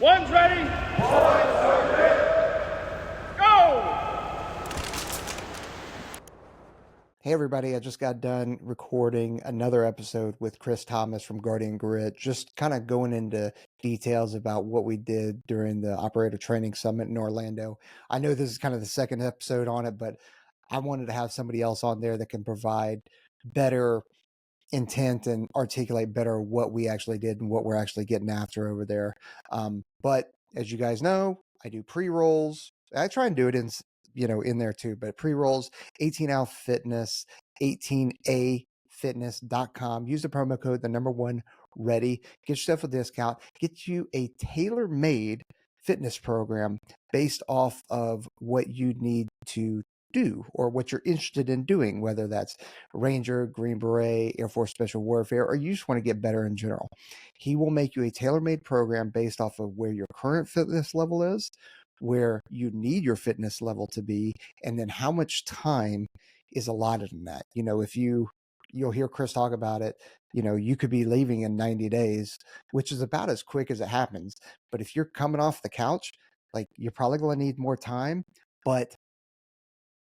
One's ready. Go! Hey everybody, I just got done recording another episode with Kris Tomes from Guardian Grit, just kind of going into details about what we did during the Operator Training Summit in Orlando. I know this is kind of the second episode on it, but I wanted to have somebody else on there that can provide better intent and articulate better what we actually did and what we're actually getting after over there. But as you guys know, I do pre-rolls. I try and do it in there too, but pre-rolls, 18 Alpha Fitness, 18afitness.com. Use the promo code, the number one ready, get yourself a discount, get you a tailor-made fitness program based off of what you need to do or what you're interested in doing, whether that's Ranger, Green Beret, Air Force Special Warfare, or you just want to get better in general. He will make you a tailor-made program based off of where your current fitness level is, where you need your fitness level to be, and then how much time is allotted in that. If you'll hear Kris talk about it, you could be leaving in 90 days, which is about as quick as it happens. But if you're coming off the couch, like, you're probably going to need more time. But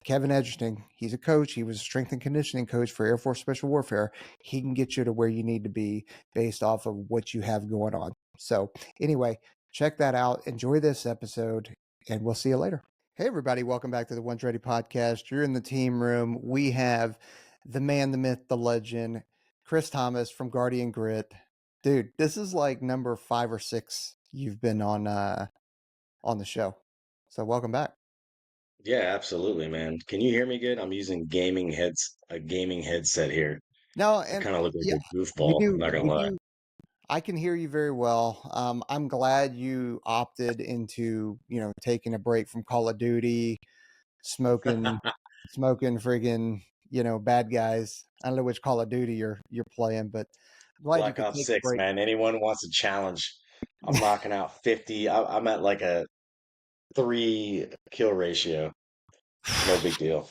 Kevin Edgerton, he's a coach. He was a strength and conditioning coach for Air Force Special Warfare. He can get you to where you need to be based off of what you have going on. So anyway, check that out. Enjoy this episode, and we'll see you later. Hey, everybody. Welcome back to the One's Ready podcast. You're in the team room. We have the man, the myth, the legend, Kris Tomes from Guardian Grit. Dude, this is like number 5 or 6 you've been on the show. So welcome back. Yeah, absolutely, man. Can you hear me good? I'm using a gaming headset here. No, I and kind of look like yeah, a we goofball, I'm do. not gonna We lie. do. I can hear you very well. I'm glad you opted into, taking a break from Call of Duty, smoking, friggin', bad guys. I don't know which Call of Duty you're playing, but I'm glad you Black could Ops take a 6, break. man. Anyone wants a challenge? I'm knocking out 50. I'm at like a 3 kill ratio. No big deal.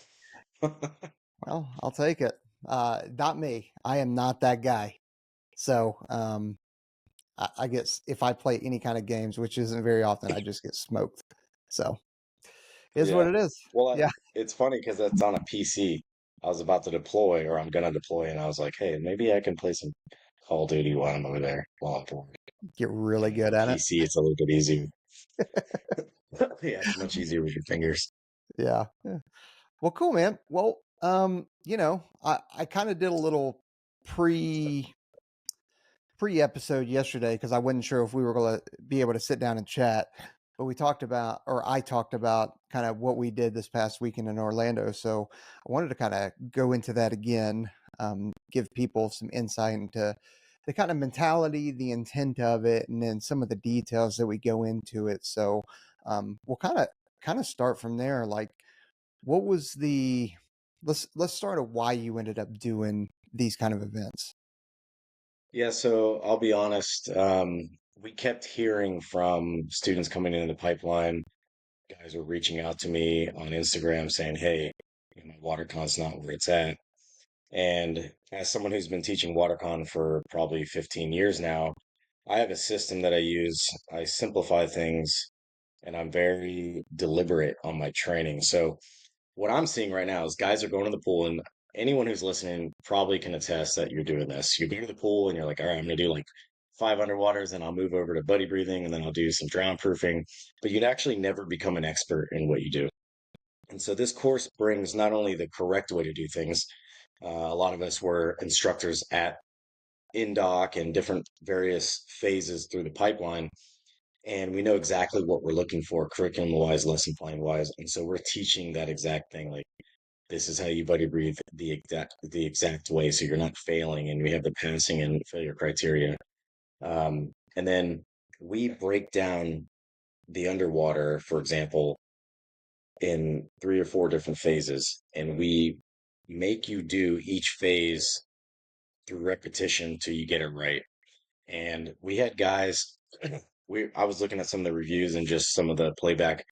Well, I'll take it. Not me. I am not that guy. So, I guess if I play any kind of games, which isn't very often, I just get smoked. So, it is what Yeah. it is. Well, Yeah. it's funny because that's on a PC. I was about to deploy, or I'm gonna deploy, and I was like, hey, maybe I can play some Call of Duty while I'm over there, while I'm deploying. Get really And on good a at it. PC, it's a little bit easier. Yeah, it's much easier with your fingers. Yeah. Yeah. Well, cool, man. Well, I kind of did a little pre episode yesterday because I wasn't sure if we were going to be able to sit down and chat. But we talked about, or I talked about, kind of what we did this past weekend in Orlando. So I wanted to kind of go into that again, give people some insight into the kind of mentality, the intent of it, and then some of the details that we go into it. So we'll kind of start from there. Like, what was the let's start at why you ended up doing these kind of events. Yeah, so I'll be honest. We kept hearing from students coming into the pipeline. Guys were reaching out to me on Instagram saying, "Hey, my WaterCon's not where it's at." And as someone who's been teaching WaterCon for probably 15 years now, I have a system that I use. I simplify things, and I'm very deliberate on my training. So what I'm seeing right now is guys are going to the pool, and anyone who's listening probably can attest that you're doing this. You go to the pool and you're like, all right, I'm gonna do like 5 underwaters, and I'll move over to buddy breathing, and then I'll do some drown proofing. But you'd actually never become an expert in what you do. And so this course brings not only the correct way to do things. A lot of us were instructors at INDOC and different various phases through the pipeline, and we know exactly what we're looking for curriculum wise, lesson plan wise. And so we're teaching that exact thing. Like, this is how you buddy breathe the exact way, so you're not failing, and we have the passing and failure criteria. And then we break down the underwater, for example, in 3 or 4 different phases, and we make you do each phase through repetition till you get it right. And we had guys, I was looking at some of the reviews and just some of the playback.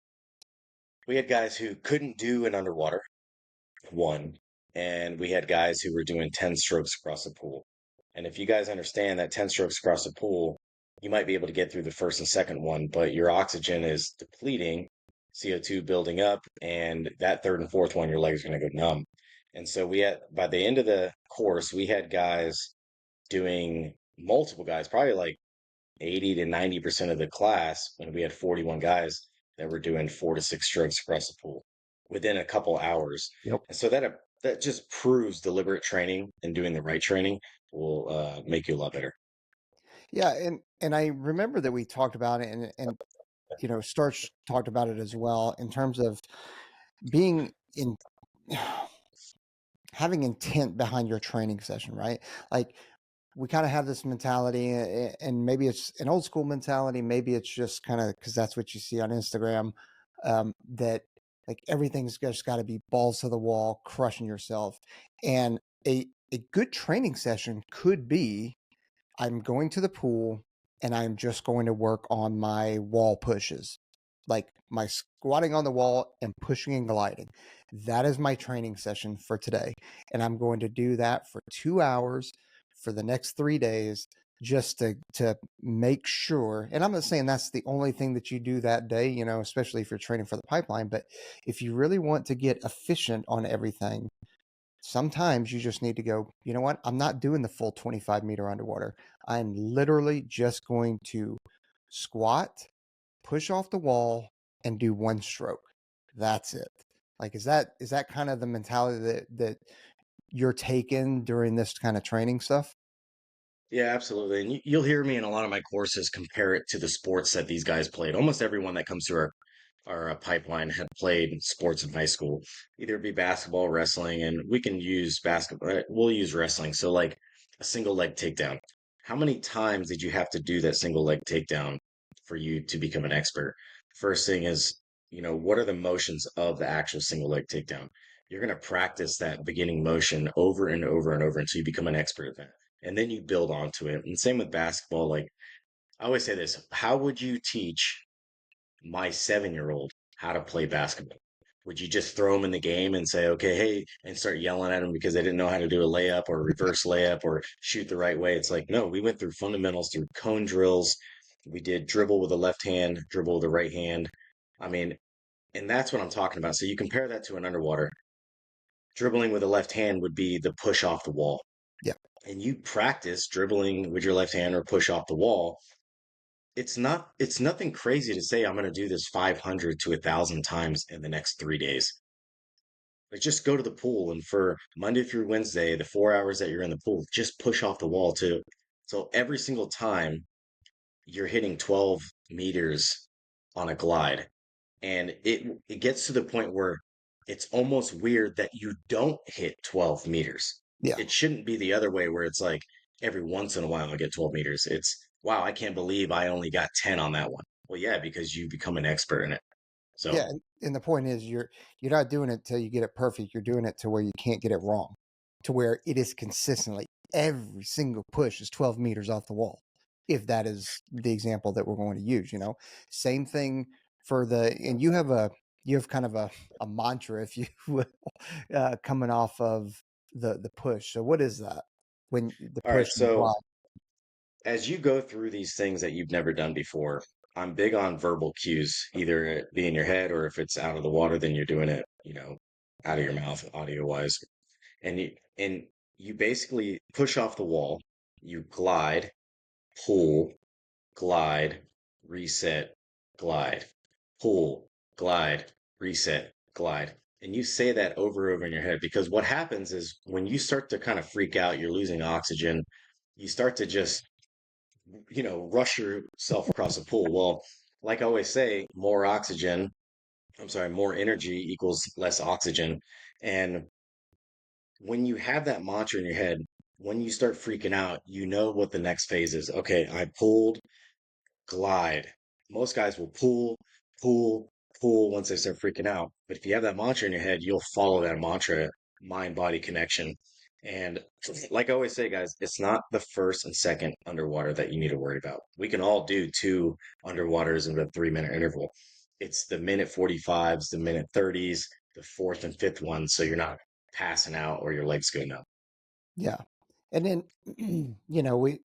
We had guys who couldn't do an underwater one, and we had guys who were doing 10 strokes across the pool. And if you guys understand that 10 strokes across the pool, you might be able to get through the first and second one, but your oxygen is depleting, CO2 building up, and that third and fourth one, your legs are going to go numb. And so we had, by the end of the course, we had guys doing multiple guys, probably like 80 to 90% of the class, when we had 41 guys that were doing 4 to 6 strokes across the pool within a couple hours. Yep. And so that just proves deliberate training and doing the right training will make you a lot better. Yeah, and I remember that we talked about it, and Starch talked about it as well in terms of being in having intent behind your training session, right? Like we kind of have this mentality, and maybe it's an old school mentality, maybe it's just kind of because that's what you see on Instagram, that like everything's just got to be balls to the wall, crushing yourself. And a good training session could be I'm going to the pool and I'm just going to work on my wall pushes, like my squatting on the wall and pushing and gliding. That is my training session for today. And I'm going to do that for 2 hours for the next 3 days just to make sure. And I'm not saying that's the only thing that you do that day, especially if you're training for the pipeline. But if you really want to get efficient on everything, sometimes you just need to go, you know what? I'm not doing the full 25-meter underwater. I'm literally just going to squat, push off the wall, and do one stroke. That's it. Like, is that kind of the mentality that you're taking during this kind of training stuff? Yeah, absolutely. And you'll hear me in a lot of my courses compare it to the sports that these guys played. Almost everyone that comes through our pipeline had played sports in high school, either it be basketball, wrestling, and we can use basketball. We'll use wrestling. So, like a single leg takedown. How many times did you have to do that single leg takedown for you to become an expert? First thing is, what are the motions of the actual single leg takedown? You're going to practice that beginning motion over and over and over until you become an expert at that. And then you build onto it. And same with basketball. Like I always say this, how would you teach my 7-year-old how to play basketball? Would you just throw them in the game and say, okay, hey, and start yelling at them because they didn't know how to do a layup or a reverse layup or shoot the right way? It's like, no, we went through fundamentals, through cone drills. We did dribble with the left hand, dribble with the right hand. I mean, and that's what I'm talking about. So you compare that to an underwater. Dribbling with the left hand would be the push off the wall. Yeah. And you practice dribbling with your left hand or push off the wall. It's nothing crazy to say I'm going to do this 500 to 1,000 times in the next 3 days. Like just go to the pool and for Monday through Wednesday, the 4 hours that you're in the pool, just push off the wall too. So every single time you're hitting 12 meters on a glide, and it gets to the point where it's almost weird that you don't hit 12 meters. Yeah. It shouldn't be the other way where it's like every once in a while I get 12 meters. It's wow, I can't believe I only got 10 on that one. Well, yeah, because you become an expert in it. Yeah, So, and the point is you're not doing it till you get it perfect. You're doing it to where you can't get it wrong, to where it is consistently every single push is 12 meters off the wall. If that is the example that we're going to use, same thing for and you have kind of a mantra, if you will, coming off of the push. So what is that when the all push right. and the So glide? as you go through these things that you've never done before, I'm big on verbal cues, either it be in your head or if it's out of the water, then you're doing it, out of your mouth, audio wise. And you basically push off the wall, you glide, pull, glide, reset, glide, pull, glide, reset, glide. And you say that over and over in your head because what happens is when you start to kind of freak out, you're losing oxygen, you start to just rush yourself across the pool. Well, like I always say, more energy equals less oxygen. And when you have that mantra in your head, when you start freaking out, you know what the next phase is. Okay, I pulled, glide. Most guys will pull, pull once they start freaking out. But if you have that mantra in your head, you'll follow that mantra, mind body connection. And like I always say, guys, it's not the first and second underwater that you need to worry about. We can all do two underwaters in a 3 minute interval. It's the minute 45s, the minute 30s, the fourth and fifth one. So you're not passing out or your legs going up. Yeah. And then, we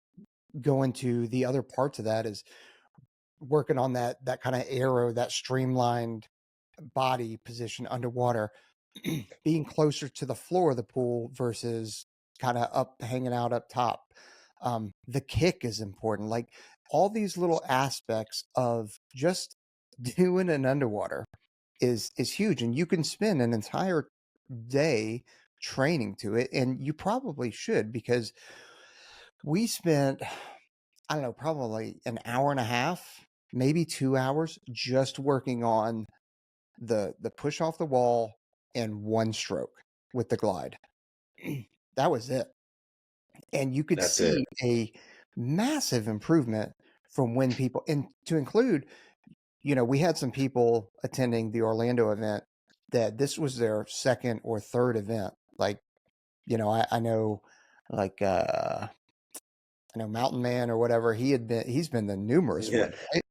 going to the other parts of that is working on that kind of arrow, that streamlined body position underwater, being closer to the floor of the pool versus kind of up hanging out up top. The kick is important. Like all these little aspects of just doing an underwater is huge, and you can spend an entire day training to it, and you probably should because we spent, I don't know, probably an hour and a half, maybe 2 hours just working on the push off the wall and one stroke with the glide. That was it. And you could That's it. see a massive improvement from when people, and to include, we had some people attending the Orlando event that this was their second or third event. Like, I know, like, I know Mountain Man or whatever, he's been the numerous Yeah. ones, right?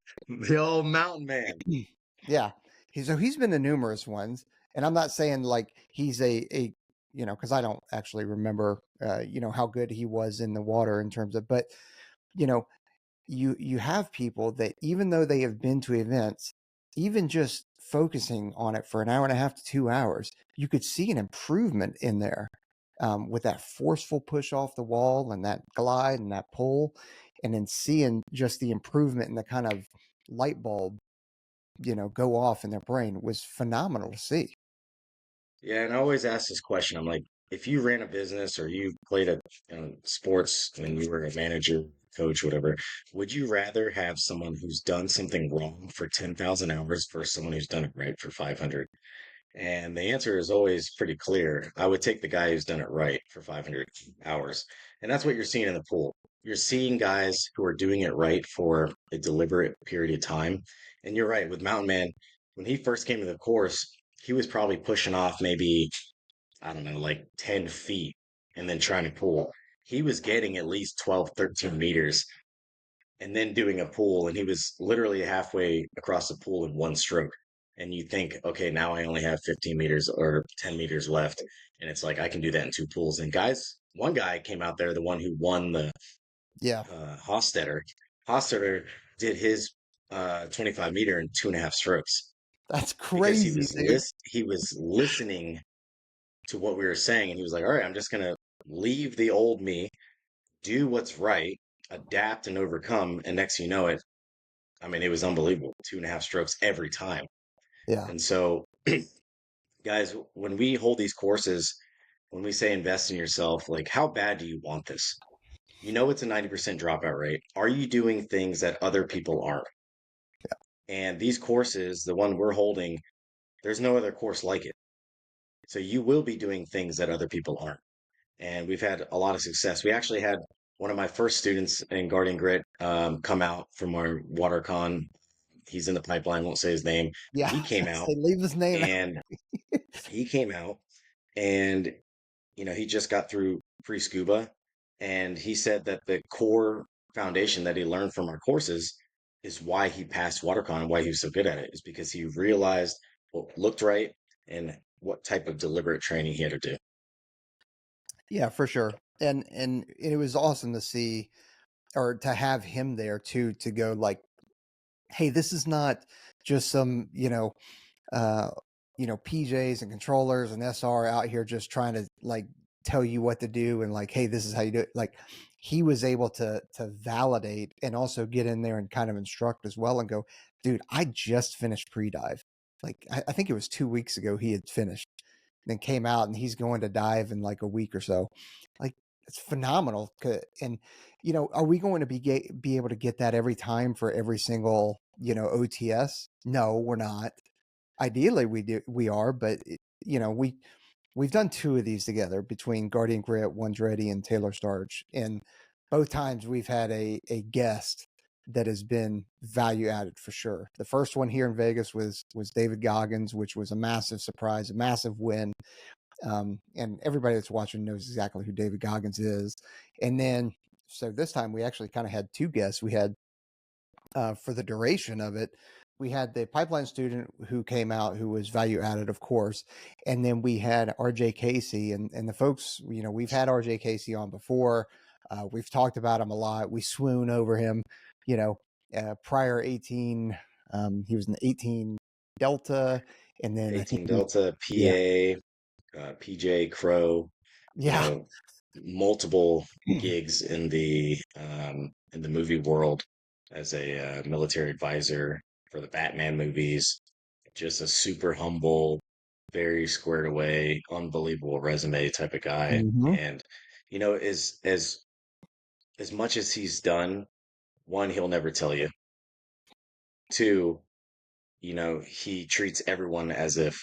The old mountain man. Yeah. He's been to numerous ones, and I'm not saying like he's a because I don't actually remember how good he was in the water in terms of, but you know you have people that even though they have been to events, even just focusing on it for an hour and a half to 2 hours, you could see an improvement in there, with that forceful push off the wall and that glide and that pull, and then seeing just the improvement and the kind of light bulb go off in their brain was phenomenal to see. Yeah, and I always ask this question. I'm like, if you ran a business or you played a sports and you were a manager, coach, whatever, would you rather have someone who's done something wrong for 10,000 hours versus someone who's done it right for 500? And the answer is always pretty clear. I would take the guy who's done it right for 500 hours. And that's what you're seeing in the pool. You're seeing guys who are doing it right for a deliberate period of time. And you're right, with Mountain Man, when he first came to the course, he was probably pushing off maybe, I don't know, like 10 feet and then trying to pull. He was getting at least 12, 13 meters and then doing a pool, and he was literally halfway across the pool in one stroke. And you think, okay, now I only have 15 meters or 10 meters left, and it's like I can do that in two pools. And guys, one guy came out there, the one who won the Yeah, Hostetter. Hostetter did his 25 meter in 2.5 strokes that's because crazy, dude. he was listening to what we were saying, and he was like, all right, I'm just gonna leave the old me, do what's right, adapt and overcome, and next you know it, I mean, it was unbelievable. 2.5 strokes every time. Yeah, And so, guys, when we hold these courses, when we say invest in yourself, like, how bad do you want this? You know, it's a 90% dropout rate. Are you doing things that other people aren't? And these courses, the one we're holding, there's no other course like it. So you will be doing things that other people aren't. And we've had a lot of success. We actually had one of my first students in Guardian Grit come out from our WaterCon. He's in the pipeline, won't say his name, but yeah. he came out Say leave his name out. and he came out and he just got through pre-scuba, and he said that the core foundation that he learned from our courses is why he passed WaterCon and why he was so good at it is because he realized what looked right and what type of deliberate training he had to do. Yeah, for sure. And it was awesome to see or to have him there too, to go like, hey, this is not just some, uh, PJs and controllers and SR out here just trying to like tell you what to do and like, hey, this is how you do it. Like he was able to validate and also get in there and kind of instruct as well and go, dude, I just finished pre-dive. Like I think it was 2 weeks ago he had finished, then came out and he's going to dive in like a week or so. Like it's phenomenal. And are we going to be able to get that every time for every single OTS? No, we're not. Ideally, we are, but we've done two of these together between Guardian Grit, One's Ready, and Taylor Starch, and both times we've had a guest that has been value added for sure. The first one here in Vegas was David Goggins, which was a massive surprise, a massive win. And everybody that's watching knows exactly who David Goggins is. And then, so this time we actually kind of had two guests. We had, for the duration of it, we had the pipeline student who came out who was value added, of course. And then we had RJ Casey and the folks, we've had RJ Casey on before. We've talked about him a lot. We swoon over him. You know, prior 18, he was in the 18 Delta, and then I think 18 he was, Delta, yeah, PA, PJ, Crow, you yeah. know, multiple gigs in the movie world as a military advisor for the Batman movies. Just a super humble, very squared away, unbelievable resume type of guy. Hmm. And as much as he's done, one, he'll never tell you. Two, he treats everyone as if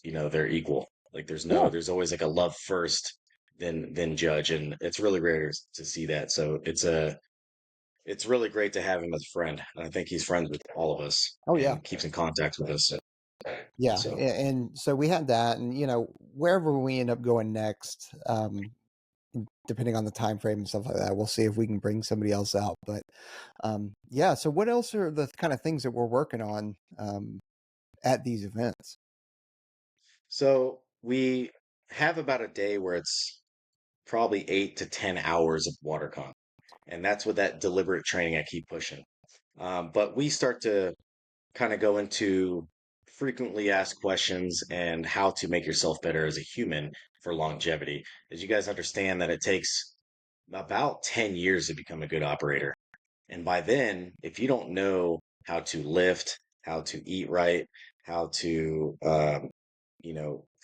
they're equal. Like Yeah. there's always like a love first, then judge, and it's really rare to see that. So it's really great to have him as a friend, and I think he's friends with all of us Oh yeah. and keeps in contact with us. Yeah. So And so we had that, and wherever we end up going next, depending on the time frame and stuff like that, we'll see if we can bring somebody else out. But yeah. So what else are the kind of things that we're working on at these events? so we have about a day where it's probably 8 to 10 hours of water con, and that's with that deliberate training I keep pushing. But we start to kind of go into frequently asked questions and how to make yourself better as a human for longevity. As you guys understand that it takes about 10 years to become a good operator. And by then, if you don't know how to lift, how to eat right, how to,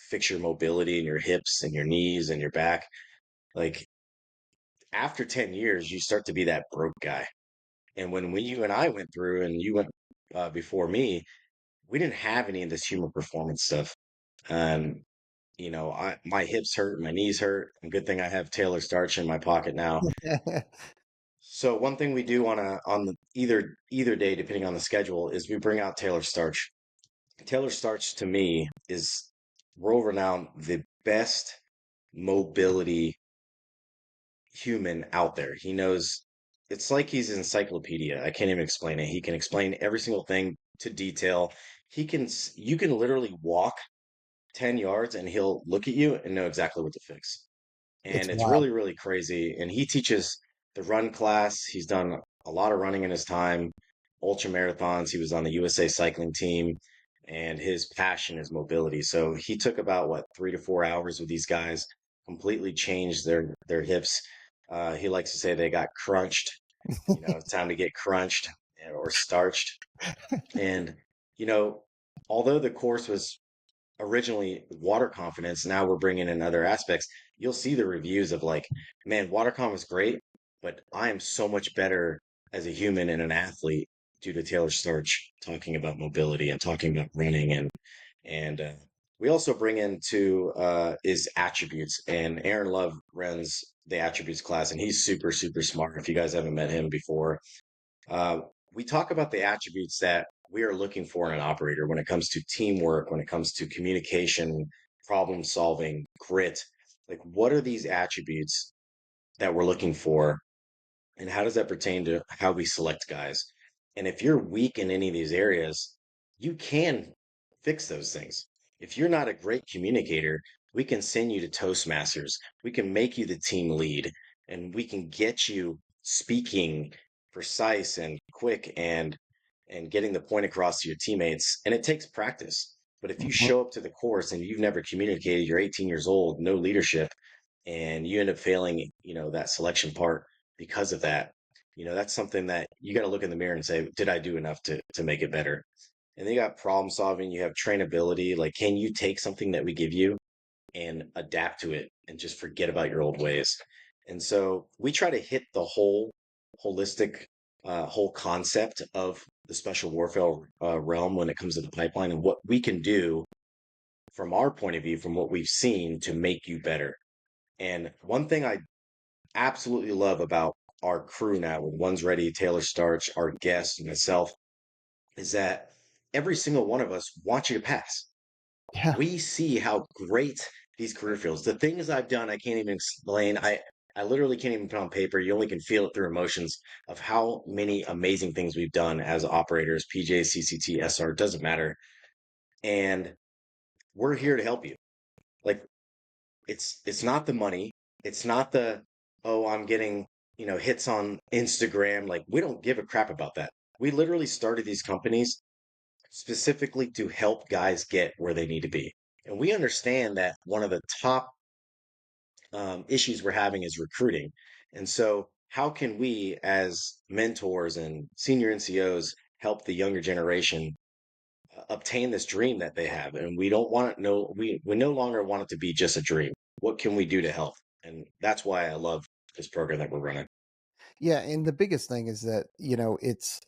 fix your mobility in your hips and your knees and your back, like after 10 years, you start to be that broke guy. And when you and I went through and you went before me, we didn't have any of this human performance stuff. Um, my hips hurt, my knees hurt, and good thing I have Taylor Starch in my pocket now. So one thing we do on the either day, depending on the schedule, is we bring out Taylor Starch. Taylor Starch to me is world renowned, the best mobility human out there. He knows it's like he's an encyclopedia. I can't even explain it. He can explain every single thing to detail. You can literally walk 10 yards and he'll look at you and know exactly what to fix. It's And it's wild. really, really crazy. And he teaches the run class. He's done a lot of running in his time, ultra marathons. He was on the USA cycling team, and his passion is mobility. So he took about what 3 to 4 hours with these guys, completely changed their hips. He likes to say they got crunched. It's time to get crunched or starched. And you know, although the course was originally water confidence, now we're bringing in other aspects. You'll see the reviews of like, man, WaterCon was great, but I am so much better as a human and an athlete due to Taylor Starch talking about mobility and talking about running and we also bring into is attributes, and Aaron Love runs the attributes class, and he's super super smart. If you guys haven't met him before, uh, we talk about the attributes that we are looking for in an operator when it comes to teamwork, when it comes to communication, problem solving, grit. Like, what are these attributes that we're looking for? And how does that pertain to how we select guys? And if you're weak in any of these areas, you can fix those things. If you're not a great communicator, we can send you to Toastmasters. We can make you the team lead, and we can get you speaking precise and quick and getting the point across to your teammates. And it takes practice. But if you Mhm. show up to the course and you've never communicated, you're 18 years old, no leadership, and you end up failing, that selection part because of that, that's something that you got to look in the mirror and say, did I do enough to make it better? And then you got problem solving, you have trainability. Like, can you take something that we give you and adapt to it and just forget about your old ways? And so we try to hit the whole holistic, whole concept of the special warfare realm when it comes to the pipeline and what we can do from our point of view, from what we've seen to make you better. And one thing I absolutely love about our crew now with One's Ready, Taylor Starch, our guests, and myself is that every single one of us wants you to pass. Yeah. We see how great these career fields. The things I've done, I can't even explain. I literally can't even put on paper. You only can feel it through emotions of how many amazing things we've done as operators, PJ, CCT, SR, doesn't matter. And we're here to help you. Like it's not the money, it's not the oh, I'm getting, hits on Instagram. Like, we don't give a crap about that. We literally started these companies specifically to help guys get where they need to be. And we understand that one of the top issues we're having is recruiting. And so, how can we, as mentors and senior NCOs, help the younger generation obtain this dream that they have? And we don't want it, no, we no longer want it to be just a dream. What can we do to help? And that's why I love this program that we're running. Yeah, and the biggest thing is that, it's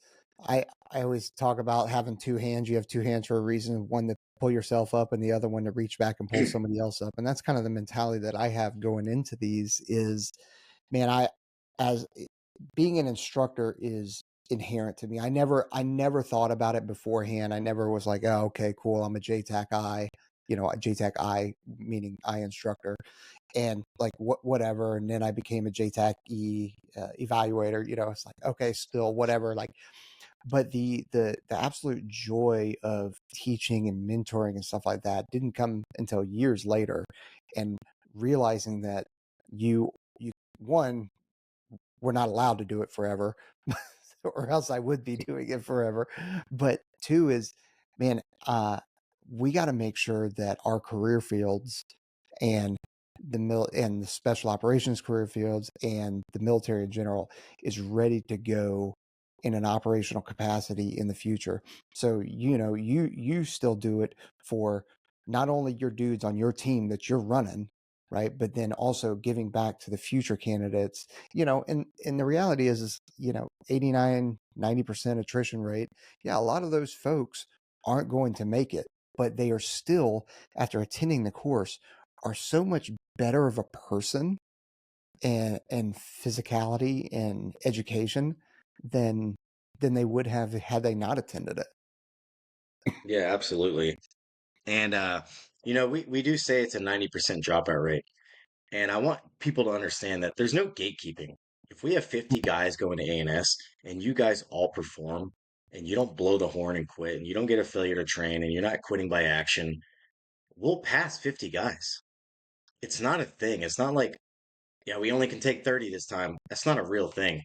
I always talk about having two hands. You have two hands for a reason, one to pull yourself up and the other one to reach back and pull somebody else up. And that's kind of the mentality that I have going into these is, man, as being an instructor is inherent to me. I never thought about it beforehand. I never was like, oh, okay, cool. I'm a JTAC I, a JTAC I meaning I instructor, and like whatever. And then I became a JTAC E evaluator. It's like, okay, still whatever. Like, but the absolute joy of teaching and mentoring and stuff like that didn't come until years later, and realizing that you one we're not allowed to do it forever, or else I would be doing it forever. But two is, man, we got to make sure that our career fields and the special operations career fields and the military in general is ready to go in an operational capacity in the future. So, you still do it for not only your dudes on your team that you're running, right? But then also giving back to the future candidates, and the reality is, 89, 90% attrition rate. Yeah, a lot of those folks aren't going to make it, but they are still, after attending the course, are so much better of a person and physicality and education than they would have had they not attended it. Yeah, absolutely. And we do say it's a 90% dropout rate. And I want people to understand that there's no gatekeeping. If we have 50 guys going to ANS and you guys all perform and you don't blow the horn and quit and you don't get a failure to train and you're not quitting by action, we'll pass 50 guys. It's not a thing. It's not like, yeah, we only can take 30 this time. That's not a real thing.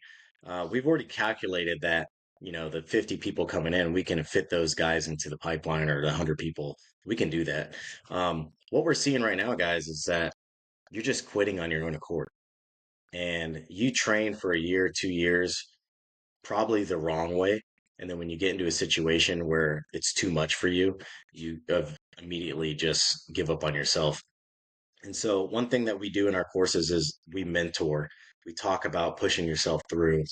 We've already calculated that, the 50 people coming in, we can fit those guys into the pipeline, or the 100 people. We can do that. What we're seeing right now, guys, is that you're just quitting on your own accord, and you train for a year, 2 years, probably the wrong way. And then when you get into a situation where it's too much for you, immediately just give up on yourself. And so, one thing that we do in our courses is we mentor. We talk about pushing yourself through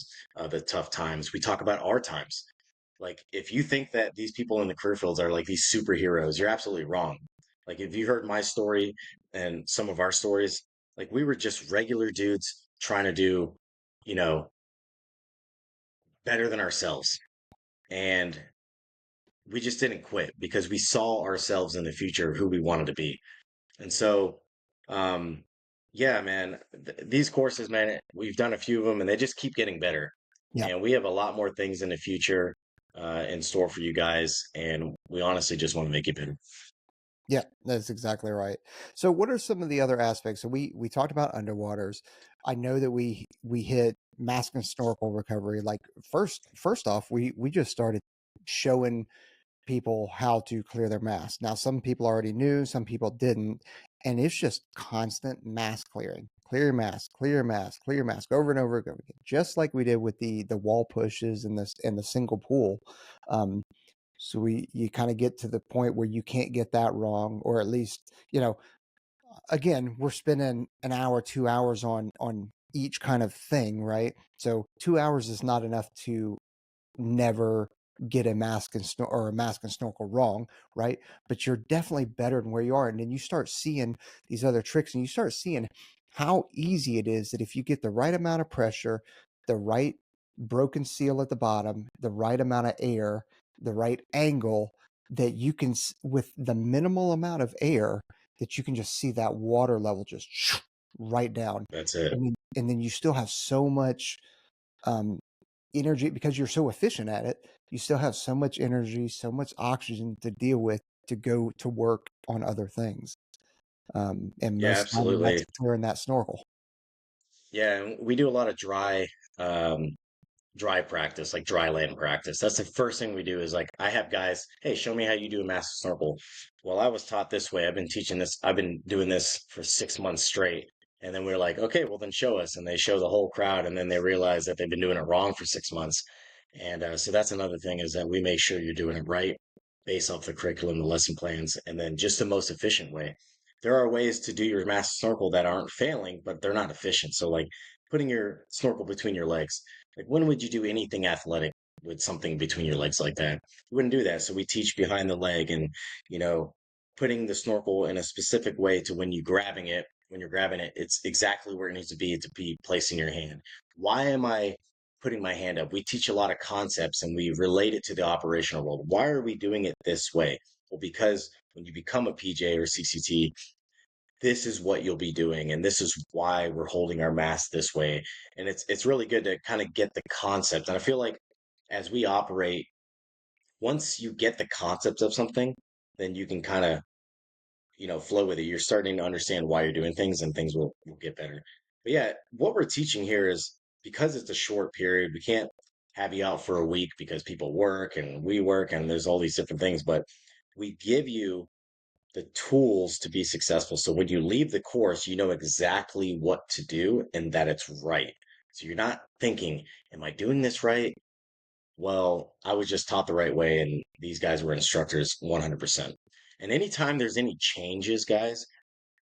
the tough times. We talk about our times. Like, if you think that these people in the career fields are like these superheroes, you're absolutely wrong. Like, if you heard my story and some of our stories, like, we were just regular dudes trying to do, you know, better than ourselves. And we just didn't quit because we saw ourselves in the future of who we wanted to be. And so, um, yeah, man, these courses, man, we've done a few of them and they just keep getting better. Yeah. And we have a lot more things in the future in store for you guys. And we honestly just want to make it better. Yeah, that's exactly right. So what are some of the other aspects? So we talked about underwaters. I know that we hit mask and snorkel recovery. Like first off, we just started showing people how to clear their mask. Now some people already knew, some people didn't, and it's just constant mask clearing. Clear your mask, clear your mask, clear your mask over and over again, just like we did with the wall pushes and the single pool. Um, so you kind of get to the point where you can't get that wrong, or at least, again, we're spending an hour, 2 hours on each kind of thing, right? So 2 hours is not enough to never get a mask or a mask and snorkel wrong, right? But you're definitely better than where you are. And then you start seeing these other tricks, and you start seeing how easy it is that if you get the right amount of pressure, the right broken seal at the bottom, the right amount of air, the right angle, that you can, with the minimal amount of air, that you can just see that water level just right down. That's it. And then you still have so much um, energy because you're so efficient at it. You still have so much energy, so much oxygen to deal with to go to work on other things. And Yeah, most of the time absolutely. that's clearing that snorkel. Yeah, and we do a lot of um, dry practice, like dry land practice. That's the first thing we do is like I have guys, hey, show me how you do a master snorkel. Well, I was taught this way. I've been teaching this, I've been doing this for 6 months straight. And then we're like, okay, well then show us. And they show the whole crowd, and then they realize that they've been doing it wrong for 6 months. And so that's another thing is that we make sure you're doing it right based off the curriculum, the lesson plans, and then just the most efficient way. There are ways to do your master snorkel that aren't failing, but they're not efficient. So like putting your snorkel between your legs, like, when would you do anything athletic with something between your legs like that? You wouldn't do that. So we teach behind the leg and, you know, putting the snorkel in a specific way to when you're grabbing it, it's exactly where it needs to be placed in your hand. Why am I putting my hand up? We teach a lot of concepts and we relate it to the operational world. Why are we doing it this way? Well, because when you become a PJ or CCT, this is what you'll be doing and this is why we're holding our mask this way, and it's really good to kind of get the concept. And I feel like as we operate, once you get the concept of something, then you can kind of, flow with it. You're starting to understand why you're doing things, and things will get better. But yeah, what we're teaching here is, because it's a short period, we can't have you out for a week because people work and we work and there's all these different things, but we give you the tools to be successful. So when you leave the course, you know exactly what to do and that it's right. So you're not thinking, am I doing this right? Well, I was just taught the right way and these guys were instructors 100%. And anytime there's any changes, guys,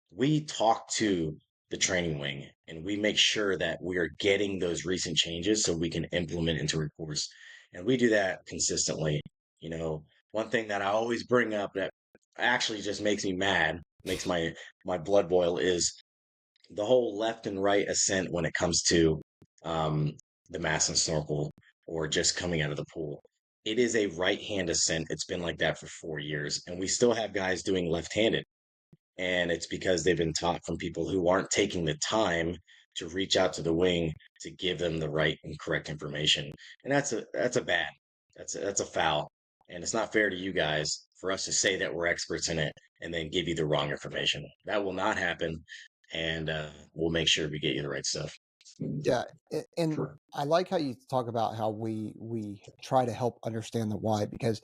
we talk to the training wing and we make sure that we are getting those recent changes so we can implement into our course. And we do that consistently. You know, one thing that I always bring up that actually just makes me mad, makes my blood boil, is the whole left and right ascent when it comes to um, the mass and snorkel or just coming out of the pool. It is a right hand ascent. It's been like that for 4 years, and we still have guys doing left handed, and it's because they've been taught from people who aren't taking the time to reach out to the wing to give them the right and correct information. And that's a bad, that's a foul, and it's not fair to you guys for us to say that we're experts in it and then give you the wrong information. That will not happen, and we'll make sure we get you the right stuff. Yeah, and Sure. I like how you talk about how we try to help understand the why, because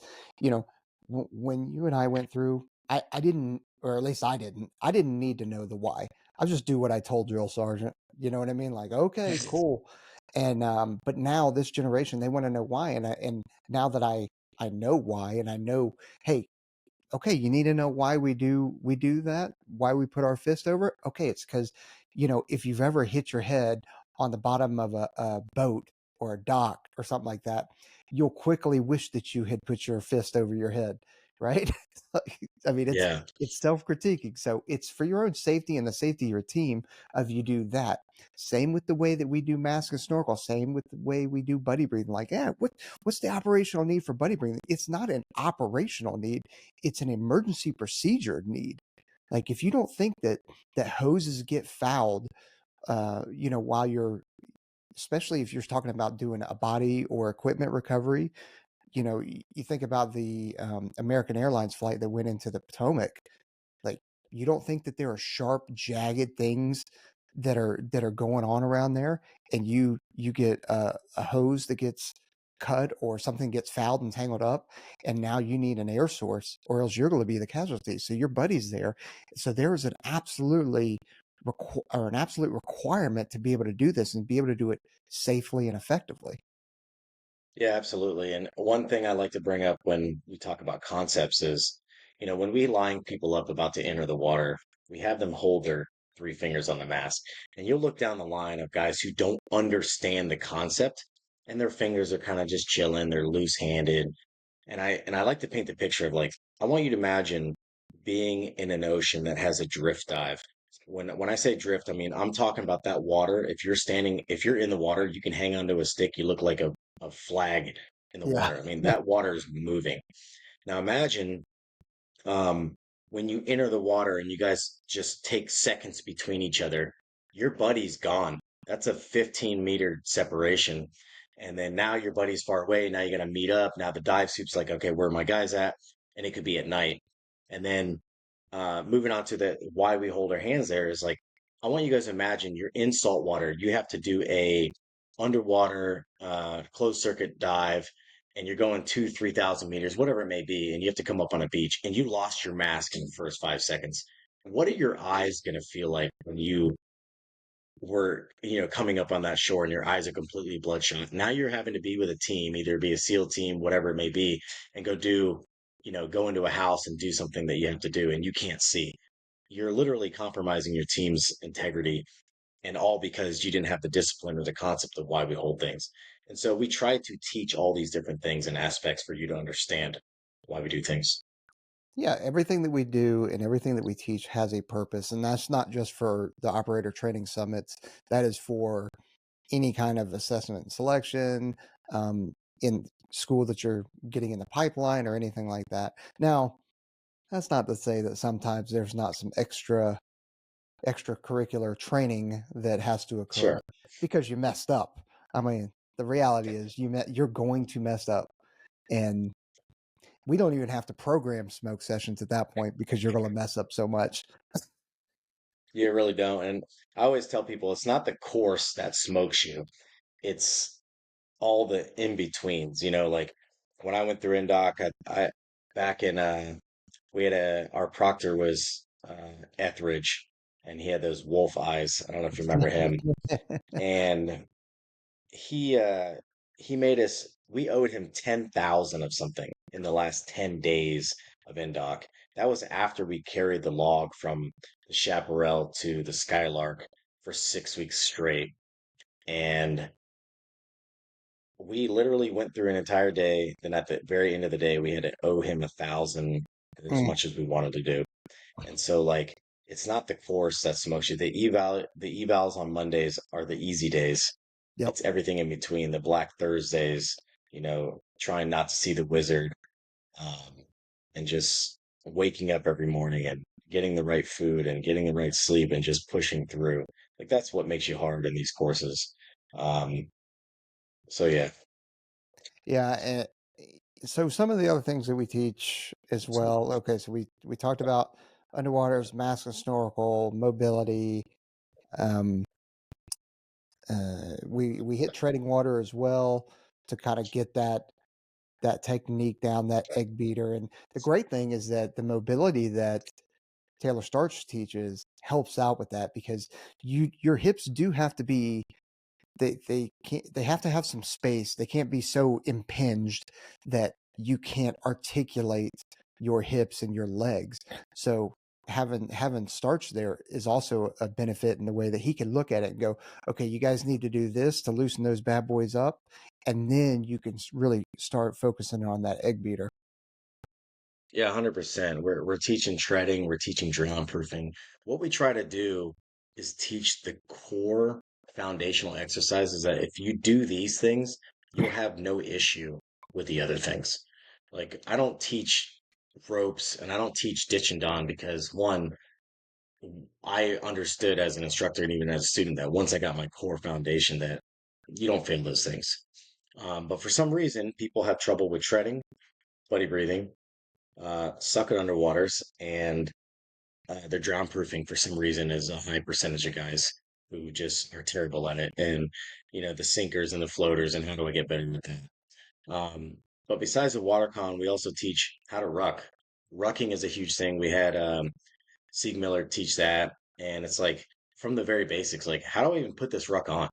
when you and I went through, I didn't, or at least I didn't need to know the why. I just do what I told drill sergeant. You know what I mean? Like, okay, cool. And but now this generation, they want to know why, and now that I know why, and I know, hey, okay, you need to know why we do that, why we put our fist over it. Okay, it's because if you've ever hit your head on the bottom of a boat or a dock or something like that, you'll quickly wish that you had put your fist over your head, right? I mean, Yeah. it's self-critiquing, so it's for your own safety and the safety of your team of you do that. Same with the way that we do mask and snorkel. Same with the way we do buddy breathing. Like, yeah, what's the operational need for buddy breathing? It's not an operational need, it's an emergency procedure need. Like, if you don't think that hoses get fouled, while you're, especially if you're talking about doing a body or equipment recovery, you think about the American Airlines flight that went into the Potomac. Like, you don't think that there are sharp, jagged things that are going on around there, and you get a hose that gets cut or something gets fouled and tangled up, and now you need an air source, or else you're going to be the casualty. So your buddy's there. So there is an absolute requirement to be able to do this and be able to do it safely and effectively. Yeah, absolutely. And one thing I like to bring up when we talk about concepts is, when we line people up about to enter the water, we have them hold their 3 fingers on the mask. And you'll look down the line of guys who don't understand the concept and their fingers are kind of just chilling, they're loose-handed. And I like to paint the picture of, like, I want you to imagine being in an ocean that has a drift dive. When I say drift, I mean I'm talking about that water. If you're in the water, you can hang onto a stick. You look like a flag in the Yeah. water. I mean, that water is moving. Now imagine um, when you enter the water and you guys just take seconds between each other, your buddy's gone. That's a 15-meter separation. And then now your buddy's far away. Now you're going to meet up. Now the dive suit's like, okay, where are my guys at? And it could be at night. And then moving on to the why we hold our hands there is like, I want you guys to imagine you're in salt water. You have to do a underwater closed circuit dive, and you're going 3,000 meters, whatever it may be, and you have to come up on a beach, and you lost your mask in the first 5 seconds. What are your eyes going to feel like when you were, coming up on that shore and your eyes are completely bloodshot? Now you're having to be with a team, either be a SEAL team, whatever it may be, and go into a house and do something that you have to do, and you can't see. You're literally compromising your team's integrity, and all because you didn't have the discipline or the concept of why we hold things. And so we try to teach all these different things and aspects for you to understand why we do things. Yeah, everything that we do and everything that we teach has a purpose, and that's not just for the operator training summits. That is for any kind of assessment and selection, in school that you're getting in the pipeline or anything like that. Now, that's not to say that sometimes there's not some extracurricular training that has to occur Sure. because you messed up. I mean, the reality is you're going to mess up, and we don't even have to program smoke sessions at that point because you're going to mess up so much. You really don't. And I always tell people it's not the course that smokes you, it's all the in betweens. Like when I went through Indoc, I back in we had our proctor was Etheridge, and he had those wolf eyes. I don't know if you remember him. And he uh he made us, we owed him 10,000 of something in the last 10 days of Indoc. That was after we carried the log from the Chaparral to the Skylark for 6 weeks straight. And we literally went through an entire day. Then at the very end of the day, we had to owe him 1,000, as Mm, much as we wanted to do. And so, like, it's not the course that smokes you. The evals on Mondays are the easy days. yep. It's everything in between, the Black Thursdays, trying not to see the wizard, um, and just waking up every morning and getting the right food and getting the right sleep and just pushing through. Like, that's what makes you hard in these courses. Um, so yeah. Yeah, and so some of the other things that we teach as well. Okay, so we talked about underwaters, mask and snorkel, mobility. Um, we hit treading water as well to kind of get that technique down, that egg beater. And the great thing is that the mobility that Taylor Starch teaches helps out with that because your hips do have to be they have to have some space. They can't be so impinged that you can't articulate your hips and your legs. So having Starch there is also a benefit in the way that he can look at it and go, okay, you guys need to do this to loosen those bad boys up, and then you can really start focusing on that egg beater. Yeah, 100%. We're teaching treading, we're teaching drown proofing. What we try to do is teach the core foundational exercises that if you do these things, you'll have no issue with the other things. Like I don't teach ropes and I don't teach ditch and don because one, I understood as an instructor and even as a student that once I got my core foundation that you don't fail those things. But for some reason, people have trouble with treading, buddy breathing, suck it underwaters, and their drown proofing for some reason is a high percentage of guys who just are terrible at it. And the sinkers and the floaters, and how do I get better at that? But besides the water con, we also teach how to ruck. Rucking is a huge thing. We had Sieg Miller teach that, and it's like from the very basics, like how do I even put this ruck on?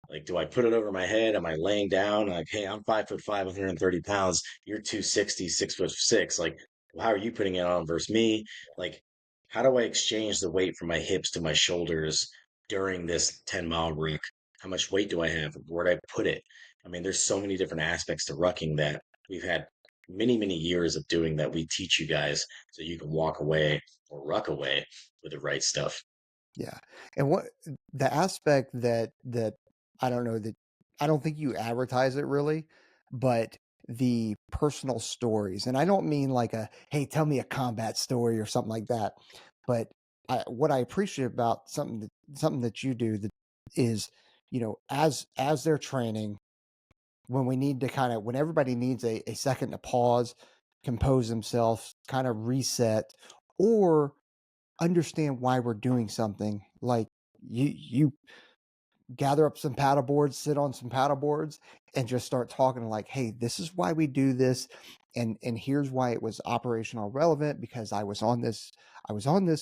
Like, do I put it over my head? Am I laying down? Like, hey, I'm 5'5", 130 pounds. You're 260, 6'6". Like, well, how are you putting it on versus me? Like, how do I exchange the weight from my hips to my shoulders during this 10-mile ruck? How much weight do I have? Where do I put it? I mean, there's so many different aspects to rucking that we've had many, many years of doing that we teach you guys so you can walk away or ruck away with the right stuff. Yeah. And what the aspect that I don't know that I don't think you advertise it really, but the personal stories. And I don't mean like a, hey, tell me a combat story or something like that. But what I appreciate about something that you do that is, as they're training, when we need to when everybody needs a second to pause, compose themselves, kind of reset, or understand why we're doing something. Like You gather up some paddle boards, sit on some paddle boards, and just start talking like, hey, this is why we do this, and here's why it was operational relevant, because I was on this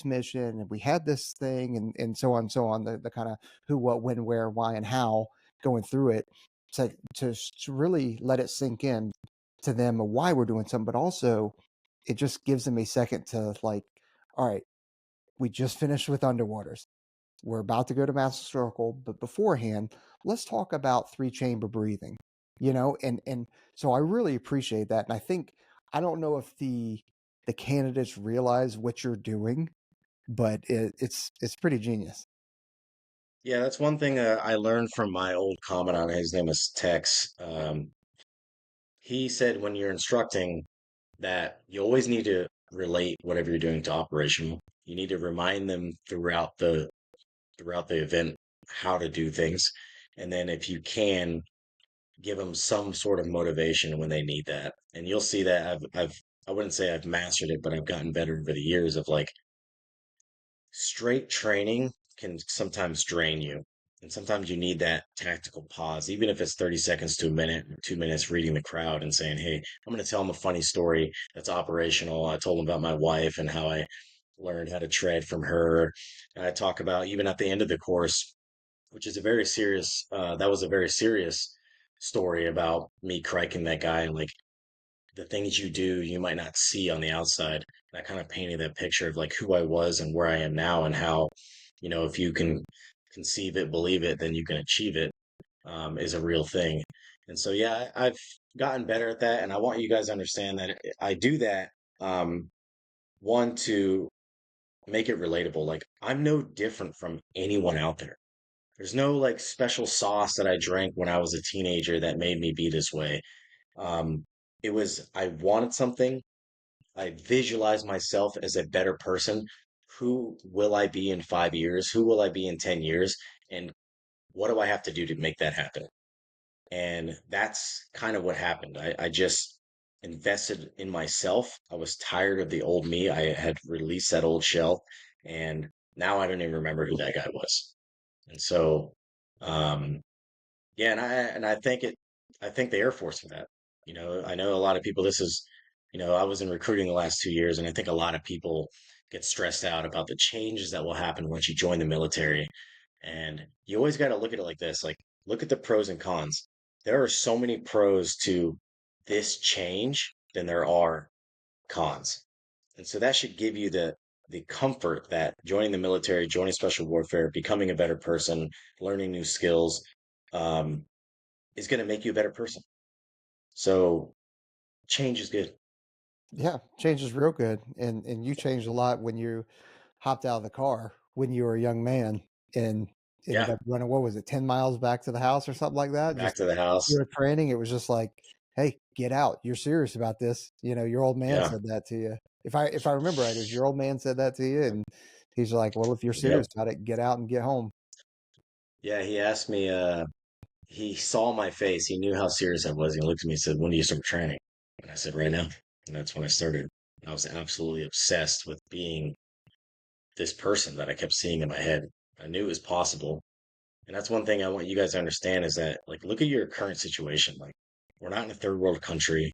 mission and we had this thing, and so on, the kind of who, what, when, where, why, and how, going through it to really let it sink in to them of why we're doing something, but also it just gives them a second to like, all right, we just finished with underwaters, we're about to go to master circle, but beforehand, let's talk about three chamber breathing, and so I really appreciate that. And I think, I don't know if the candidates realize what you're doing, but it's pretty genius. Yeah, that's one thing I learned from my old commandant. His name is Tex. He said when you're instructing that you always need to relate whatever you're doing to operational. You need to remind them throughout the event how to do things, and then if you can, give them some sort of motivation when they need that. And you'll see that I wouldn't say I've mastered it, but I've gotten better over the years of like straight training can sometimes drain you. And sometimes you need that tactical pause, even if it's 30 seconds to a minute, 2 minutes reading the crowd and saying, hey, I'm going to tell them a funny story that's operational. I told them about my wife and how I learned how to tread from her. And I talk about, even at the end of the course, which is a very serious, that was a very serious story about me criking that guy and like the things you do you might not see on the outside. And I kind of painted that picture of like who I was and where I am now and how, if you can conceive it, believe it, then you can achieve it, is a real thing. And so, yeah, I've gotten better at that. And I want you guys to understand that I do that, um, one, to make it relatable. Like, I'm no different from anyone out there. There's no like special sauce that I drank when I was a teenager that made me be this way. Um, it was, I wanted something. I visualize myself as a better person. Who will I be in 5 years? Who will I be in 10 years? And what do I have to do to make that happen? And that's kind of what happened. I just invested in myself. I was tired of the old me. I had released that old shell, and now I don't even remember who that guy was. And so, um, yeah, and I think I think the Air Force for that. I know a lot of people, this is, I was in recruiting the last 2 years, and I think a lot of people get stressed out about the changes that will happen once you join the military. And you always got to look at it like this, like look at the pros and cons. There are so many pros to this change than there are cons. And so that should give you the comfort that joining the military, joining special warfare, becoming a better person, learning new skills, um, is going to make you a better person. So change is good. Yeah, change is real good, and you changed a lot when you hopped out of the car when you were a young man and ended Yeah, up running, what was it, 10 miles back to the house or something like that? back Just to the house. your training, it was just like, hey, get out. You're serious about this. Your old man Yeah, said that to you. If I remember right, it was your old man said that to you, and he's like, well, if you're yep, serious about it, get out and get home. yeah. He asked me. He saw my face. He knew how serious I was. He looked at me and said, "When do you start training?" And I said, "Right now." And that's when I started. I was absolutely obsessed with being this person that I kept seeing in my head. I knew it was possible. And that's one thing I want you guys to understand is that, like, look at your current situation. Like, we're not in a third world country.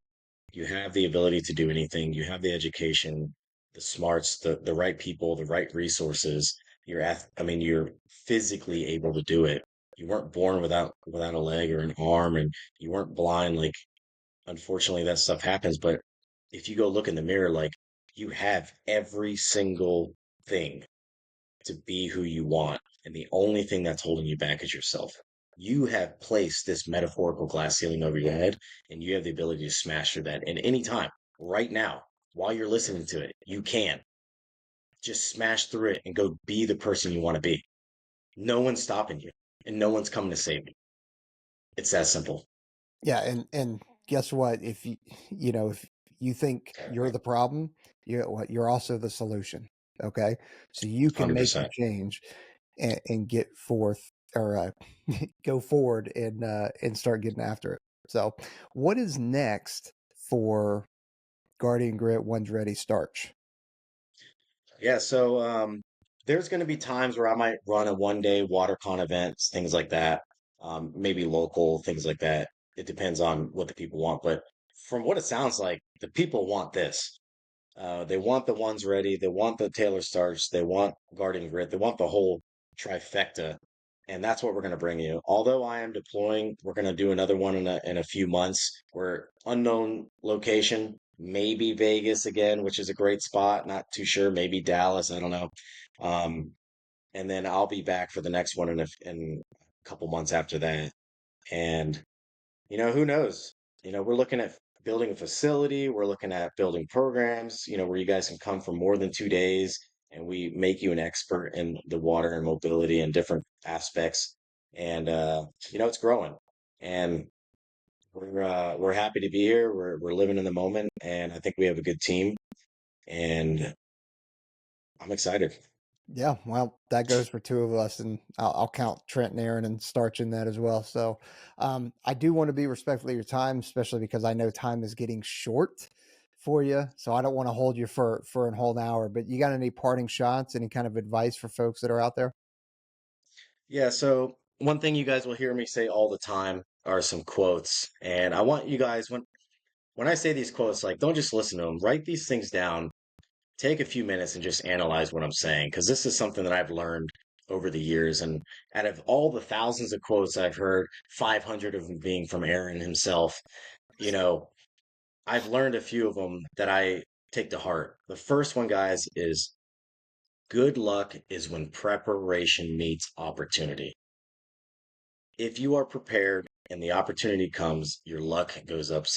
You have the ability to do anything. You have the education, the smarts, the right people, the right resources. I mean, you're physically able to do it. You weren't born without a leg or an arm, and you weren't blind. Like, unfortunately, that stuff happens. But if you go look in the mirror, like, you have every single thing to be who you want. And the only thing that's holding you back is yourself. You have placed this metaphorical glass ceiling over your head, and you have the ability to smash through that. And any time, right now, while you're listening to it, you can just smash through it and go be the person you want to be. No one's stopping you, and no one's coming to save you. It's that simple. Yeah, and guess what? If you think you're the problem, you're also the solution. Okay, so you can make the 100%. change and get forth, or go forward and start getting after it. So, what is next for Guardian Grit One's Ready Starch? Yeah. So, there's going to be times where I might run a 1 day WaterCon events, things like that. Maybe local, things like that. It depends on what the people want. But from what it sounds like, the people want this. They want the ones ready. They want the Taylor Starch. They want Guardian Grit. They want the whole trifecta. And that's what we're going to bring you. Although I am deploying, we're going to do another one in a few months. We're unknown location, maybe Vegas again, which is a great spot. Not too sure. Maybe Dallas. I don't know. Um, and then I'll be back for the next one in a couple months after that. And who knows? We're looking at building a facility, we're looking at building programs, where you guys can come for more than 2 days and we make you an expert in the water and mobility and different aspects. And it's growing. And we're happy to be here. We're living in the moment and I think we have a good team and I'm excited. Yeah, well, that goes for two of us, and I'll count Trent and Aaron and Starch in that as well. So, I do want to be respectful of your time, especially because I know time is getting short for you. So I don't want to hold you for a whole hour. But you got any parting shots, any kind of advice for folks that are out there? Yeah, so one thing you guys will hear me say all the time are some quotes. And I want you guys when I say these quotes, like don't just listen to them, write these things down, take a few minutes and just analyze what I'm saying, because this is something that I've learned over the years. And out of all the thousands of quotes I've heard, 500 of them being from Aaron himself, you know, I've learned a few of them that I take to heart. The first one, guys, is good luck is when preparation meets opportunity. If you are prepared and the opportunity comes, your luck goes up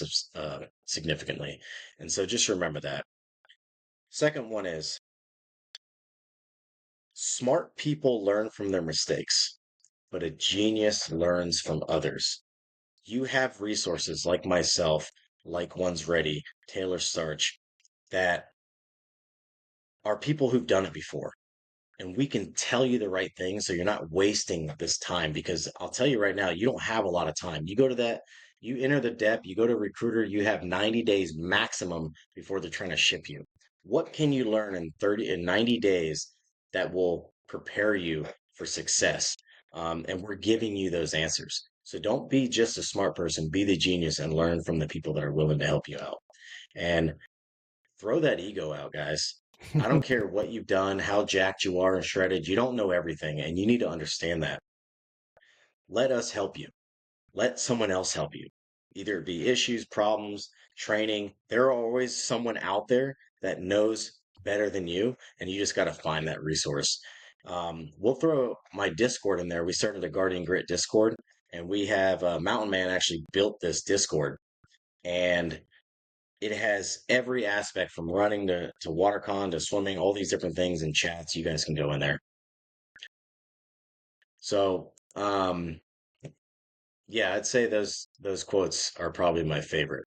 significantly. And so just remember that. Second one is smart people learn from their mistakes, but a genius learns from others. You have resources like myself, like One's Ready, Taylor Starch, that are people who've done it before. And we can tell you the right thing so you're not wasting this time, because I'll tell you right now, you don't have a lot of time. You go to that, you enter the dep, you go to recruiter, you have 90 days maximum before they're trying to ship you. What can you learn in 30 in 90 days that will prepare you for success? And we're giving you those answers. So don't be just a smart person, be the genius and learn from the people that are willing to help you out. And throw that ego out, guys. I don't care what you've done, how jacked you are and shredded. You don't know everything, and you need to understand that. Let us help you. Let someone else help you. Either it be issues, problems, training. There are always someone out there that knows better than you, and you just got to find that resource. We'll throw my Discord in there. We started a Guardian Grit Discord, and we have Mountain Man actually built this Discord, and it has every aspect from running to watercon to swimming, all these different things and chats. You guys can go in there. So, yeah, I'd say those quotes are probably my favorite.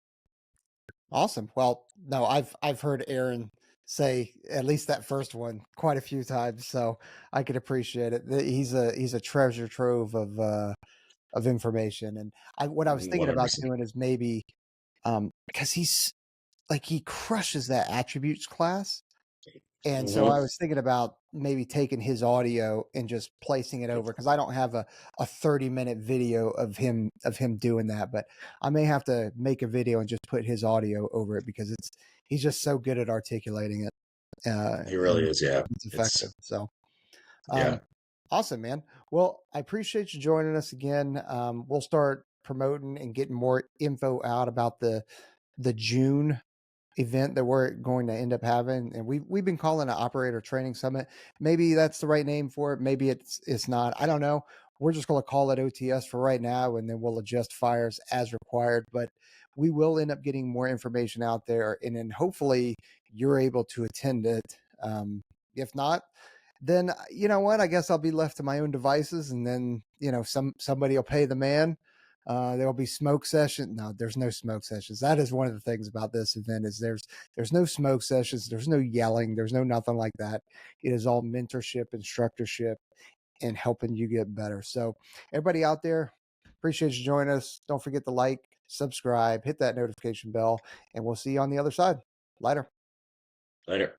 Awesome. Well, no, I've heard Aaron say at least that first one quite a few times, so I could appreciate it. He's a treasure trove of information, and what I was thinking about 100%. doing is maybe because he's like he crushes that attributes class. And so I Hmm. was thinking about maybe taking his audio and just placing it over because I don't have a 30-minute video of him doing that, but I may have to make a video and just put his audio over it because he's just so good at articulating it, He really and is. Yeah. it's It's, effective. So, yeah. um, awesome, man. Well, I appreciate you joining us again. We'll start promoting and getting more info out about the June event that we're going to end up having, and we've been calling it operator training summit. Maybe that's the right name for it, maybe it's not, I don't know. We're just going to call it OTS for right now, and then we'll adjust fires as required, but we will end up getting more information out there, and then hopefully you're able to attend it. If not, then you know what, I guess I'll be left to my own devices, and then somebody will pay the man. There'll be smoke session. No, there's no smoke sessions. That is one of the things about this event is there's no smoke sessions. There's no yelling. There's no nothing like that. It is all mentorship, instructorship, and helping you get better. So everybody out there, appreciate you joining us. Don't forget to like, subscribe, hit that notification bell, and we'll see you on the other side. Later. Later.